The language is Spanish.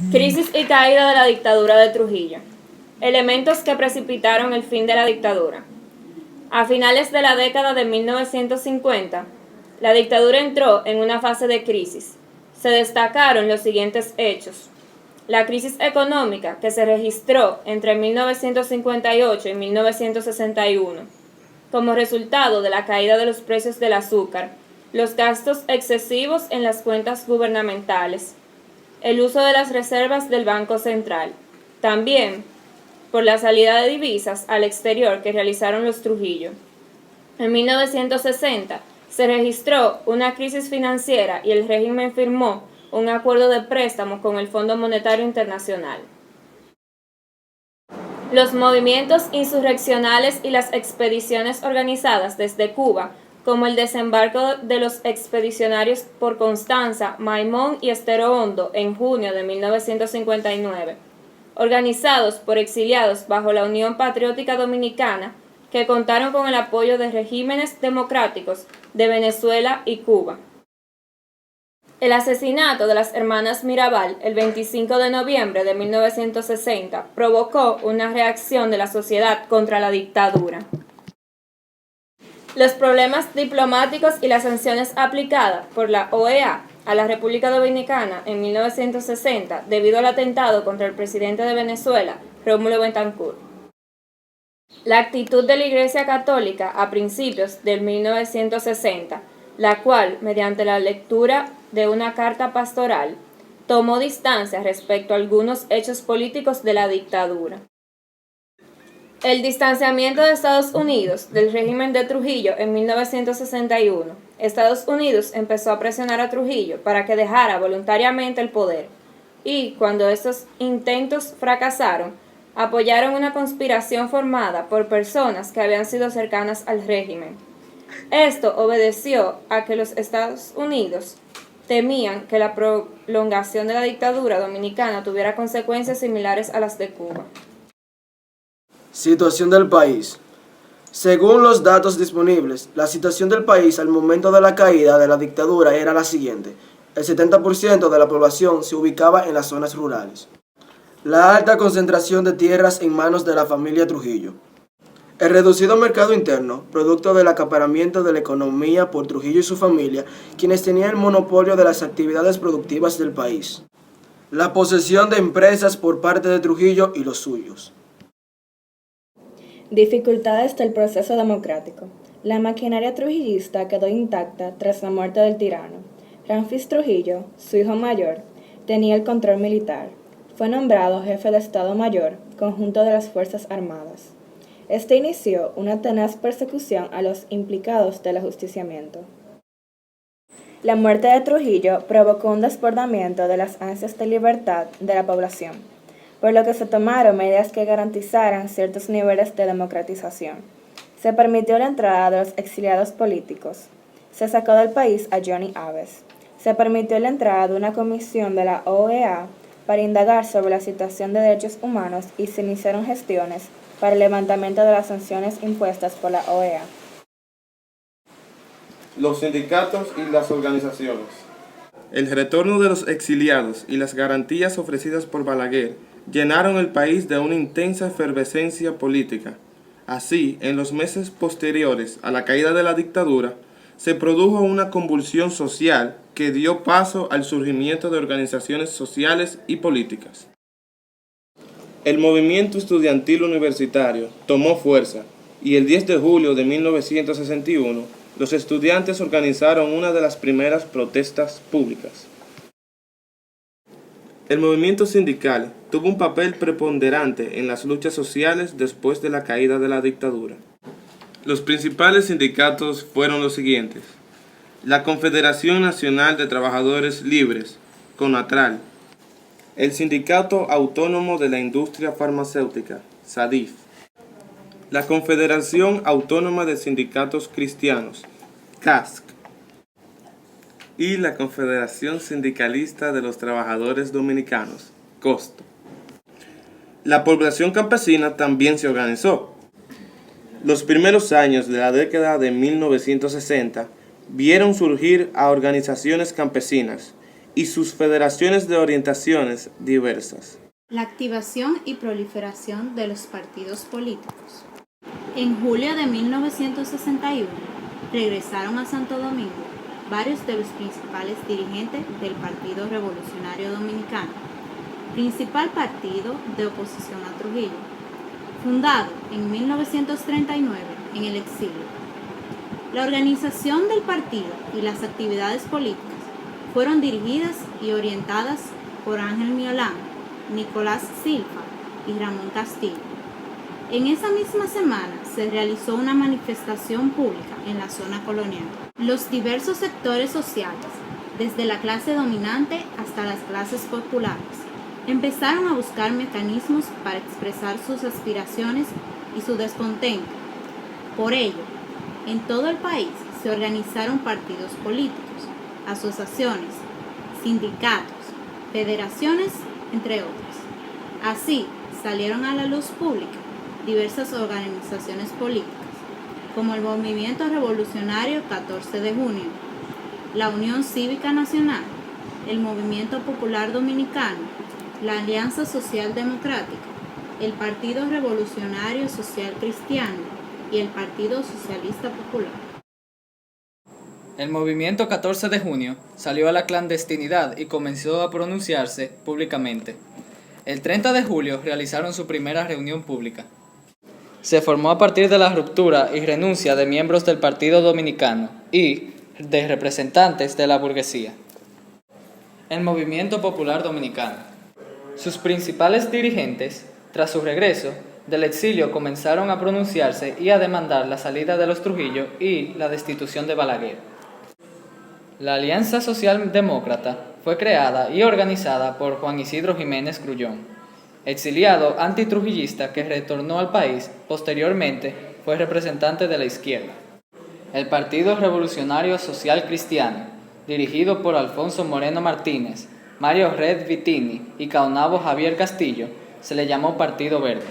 Crisis y caída de la dictadura de Trujillo. Elementos que precipitaron el fin de la dictadura. A finales de la década de 1950, la dictadura entró en una fase de crisis. Se destacaron los siguientes hechos. La crisis económica que se registró entre 1958 y 1961, como resultado de la caída de los precios del azúcar, los gastos excesivos en las cuentas gubernamentales, el uso de las reservas del Banco Central, también por la salida de divisas al exterior que realizaron los Trujillo. En 1960 se registró una crisis financiera y el régimen firmó un acuerdo de préstamo con el Fondo Monetario Internacional. Los movimientos insurreccionales y las expediciones organizadas desde Cuba, como el desembarco de los expedicionarios por Constanza, Maimón y Estero Hondo en junio de 1959, organizados por exiliados bajo la Unión Patriótica Dominicana, que contaron con el apoyo de regímenes democráticos de Venezuela y Cuba. El asesinato de las hermanas Mirabal el 25 de noviembre de 1960 provocó una reacción de la sociedad contra la dictadura. Los problemas diplomáticos y las sanciones aplicadas por la OEA a la República Dominicana en 1960 debido al atentado contra el presidente de Venezuela, Rómulo Betancourt. La actitud de la Iglesia Católica a principios del 1960, la cual, mediante la lectura de una carta pastoral, tomó distancia respecto a algunos hechos políticos de la dictadura. El distanciamiento de Estados Unidos del régimen de Trujillo en 1961. Estados Unidos empezó a presionar a Trujillo para que dejara voluntariamente el poder y, cuando estos intentos fracasaron, apoyaron una conspiración formada por personas que habían sido cercanas al régimen. Esto obedeció a que los Estados Unidos temían que la prolongación de la dictadura dominicana tuviera consecuencias similares a las de Cuba. Situación del país. Según los datos disponibles, la situación del país al momento de la caída de la dictadura era la siguiente. El 70% de la población se ubicaba en las zonas rurales. La alta concentración de tierras en manos de la familia Trujillo. El reducido mercado interno, producto del acaparamiento de la economía por Trujillo y su familia, quienes tenían el monopolio de las actividades productivas del país. La posesión de empresas por parte de Trujillo y los suyos. Dificultades del proceso democrático. La maquinaria trujillista quedó intacta tras la muerte del tirano. Ramfis Trujillo, su hijo mayor, tenía el control militar. Fue nombrado jefe de Estado Mayor, conjunto de las Fuerzas Armadas. Este inició una tenaz persecución a los implicados del ajusticiamiento. La muerte de Trujillo provocó un desbordamiento de las ansias de libertad de la población, por lo que se tomaron medidas que garantizaran ciertos niveles de democratización. Se permitió la entrada de los exiliados políticos. Se sacó del país a Johnny Aves. Se permitió la entrada de una comisión de la OEA para indagar sobre la situación de derechos humanos y se iniciaron gestiones para el levantamiento de las sanciones impuestas por la OEA. Los sindicatos y las organizaciones. El retorno de los exiliados y las garantías ofrecidas por Balaguer llenaron el país de una intensa efervescencia política. Así, en los meses posteriores a la caída de la dictadura, se produjo una convulsión social que dio paso al surgimiento de organizaciones sociales y políticas. El movimiento estudiantil universitario tomó fuerza y el 10 de julio de 1961 los estudiantes organizaron una de las primeras protestas públicas. El movimiento sindical tuvo un papel preponderante en las luchas sociales después de la caída de la dictadura. Los principales sindicatos fueron los siguientes: la Confederación Nacional de Trabajadores Libres, CONATRAL, el Sindicato Autónomo de la Industria Farmacéutica, SADIF, la Confederación Autónoma de Sindicatos Cristianos, CASC, y la Confederación Sindicalista de los Trabajadores Dominicanos, COSTO. La población campesina también se organizó. Los primeros años de la década de 1960 vieron surgir a organizaciones campesinas y sus federaciones de orientaciones diversas. La activación y proliferación de los partidos políticos. En julio de 1961 regresaron a Santo Domingo varios de los principales dirigentes del Partido Revolucionario Dominicano, principal partido de oposición a Trujillo, fundado en 1939 en el exilio. La organización del partido y las actividades políticas fueron dirigidas y orientadas por Ángel Miolán, Nicolás Silva y Ramón Castillo. En esa misma semana se realizó una manifestación pública en la zona colonial. Los diversos sectores sociales, desde la clase dominante hasta las clases populares, empezaron a buscar mecanismos para expresar sus aspiraciones y su descontento. Por ello, en todo el país se organizaron partidos políticos, asociaciones, sindicatos, federaciones, entre otros. Así salieron a la luz pública diversas organizaciones políticas, como el Movimiento Revolucionario 14 de Junio, la Unión Cívica Nacional, el Movimiento Popular Dominicano, la Alianza Social Democrática, el Partido Revolucionario Social Cristiano y el Partido Socialista Popular. El movimiento 14 de junio salió a la clandestinidad y comenzó a pronunciarse públicamente. El 30 de julio realizaron su primera reunión pública. Se formó a partir de la ruptura y renuncia de miembros del Partido Dominicano y de representantes de la burguesía. El Movimiento Popular Dominicano. Sus principales dirigentes, tras su regreso del exilio, comenzaron a pronunciarse y a demandar la salida de los Trujillo y la destitución de Balaguer. La Alianza Social Demócrata fue creada y organizada por Juan Isidro Jiménez Grullón, exiliado antitrujillista que retornó al país. Posteriormente fue representante de la izquierda. El Partido Revolucionario Social Cristiano, dirigido por Alfonso Moreno Martínez, Mario Red Vitini y Caonabo Javier Castillo, se le llamó Partido Verde.